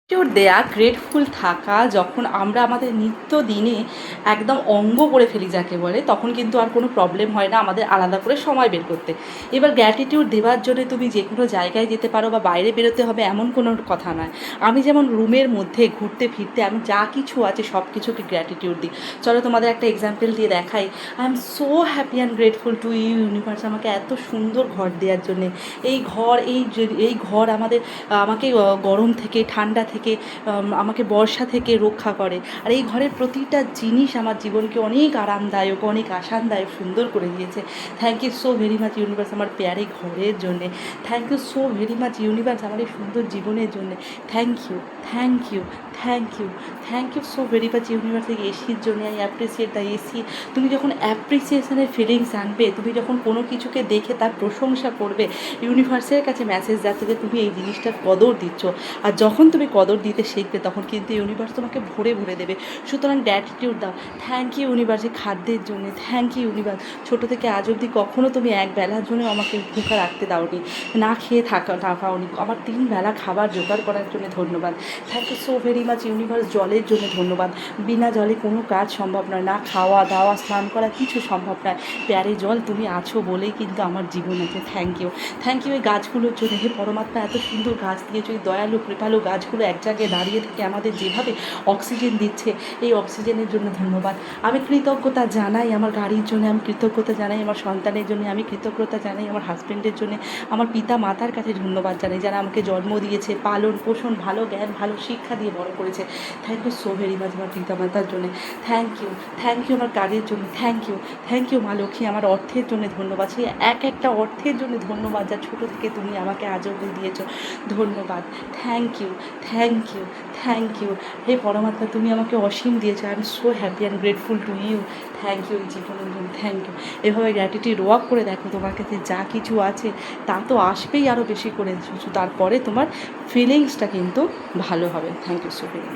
দেয়া গ্রেটফুল থাকা যখন আমরা আমাদের নিত্যদিনে একদম অঙ্গ করে ফেলি যাকে বলে, তখন কিন্তু আর কোনো প্রবলেম হয় না আমাদের আলাদা করে সময় বের করতে। এবার গ্র্যাটিটিউড দেওয়ার জন্য তুমি যে কোনো জায়গায় যেতে পারো বা বাইরে বেরোতে হবে এমন কোনো কথা নয়। আমি যেমন রুমের মধ্যে ঘুরতে ফিরতে আমি যা কিছু আছে সব কিছুকে গ্র্যাটিটিউড দিই। চলো তোমাদের একটা এক্সাম্পল দিয়ে দেখাই। I am so happy and grateful two universe আমাকে এত সুন্দর ঘর দেওয়ার জন্যে। এই ঘর এই ঘর আমাকে গরম থেকে ঠান্ডা থেকে আমাকে বর্ষা থেকে রক্ষা করে। আর এই ঘরের প্রতিটা জিনিস আমার জীবনকে অনেক আরামদায়ক, অনেক আসানদায়ক, সুন্দর করে দিয়েছে। Thank you so very much universe আমার প্যারে ঘরের জন্যে। Thank you so very much universe আমার এই সুন্দর জীবনের জন্যে। Thank you, thank you, thank you, thank you so very much universe. এই এসির জন্য আই অ্যাপ্রিসিয়েট দ্য এসি। তুমি যখন অ্যাপ্রিসিয়েশনের ফিলিংস আনবে, তুমি যখন কোনো কিছুকে দেখে তার প্রশংসা করবে, ইউনিভার্সের কাছে মেসেজ যাচ্ছে যে তুমি এই জিনিসটার কদর দিচ্ছ। আর যখন তুমি কদর দিতে শিখবে তখন কিন্তু ইউনিভার্স তোমাকে ভরে ভরে দেবে। সুতরাং গ্র্যাটিটিউড দাও। থ্যাংক ইউ ইউনিভার্স এই খাদ্যের জন্যে। থ্যাংক ইউ ইউনিভার্স ছোটো থেকে আজ অবধি কখনও তুমি এক বেলার জন্য আমাকে ভুখা রাখতে দাওনি, না খেয়ে থাকাওনি। আমার 3 বেলা খাবার জোগাড় করার জন্য ধন্যবাদ। Thank you so very much universe জলের জন্য ধন্যবাদ। বিনা জলে কোনো কাজ সম্ভব নয়, না খাওয়া দাওয়া স্নান করা কিছু সম্ভব নয়। প্যারে জল তুমি আছো বলেই কিন্তু আমার জীবন আছে। থ্যাংক ইউ, থ্যাংক ইউ এই গাছগুলোর জন্য। হে পরমাত্মা এত সুন্দর গাছ দিয়েছো, এই দয়ালু কৃপালু গাছগুলো এক জায়গায় দাঁড়িয়ে থেকে আমাদের যেভাবে অক্সিজেন দিচ্ছে, এই অক্সিজেনের জন্য ধন্যবাদ। আমি কৃতজ্ঞতা জানাই আমার গাড়ির জন্য, আমি কৃতজ্ঞতা জানাই আমার সন্তানের জন্য, আমি কৃতজ্ঞতা জানাই আমার হাজব্যান্ডের জন্য, আমার পিতা মাতার কাছে ধন্যবাদ জানাই যারা আমাকে জন্ম দিয়েছে, পালন পোষণ, ভালো জ্ঞান ভালো শিক্ষা দিয়ে বড় করেছে। Thank you so very much আমার পিতা মাতার জন্য। থ্যাংক ইউ, থ্যাংক ইউ আমার কাজের জন্য। থ্যাংক ইউ, থ্যাংক ইউ মা লক্ষ্মী আমার অর্থের জন্য ধন্যবাদ। সেই একটা অর্থের জন্য ধন্যবাদ যা ছোটো থেকে তুমি আমাকে আজ অবধি দিয়েছো। ধন্যবাদ। Thank you, thank you, thank you. হে পরমাত্মা তুমি আমাকে অসীম দিয়েছো। I am so happy and grateful to you. Thank you এই জীবনের জন্য। Thank you. এভাবে গ্র্যাটিটিউড ওয়াক করে দেখো, তোমার কাছে যা কিছু আছে তা তো আসবেই আরও বেশি করে। তারপরে তোমার ফিলিংসটা কিন্তু ভালো হবে। Thank you so very much.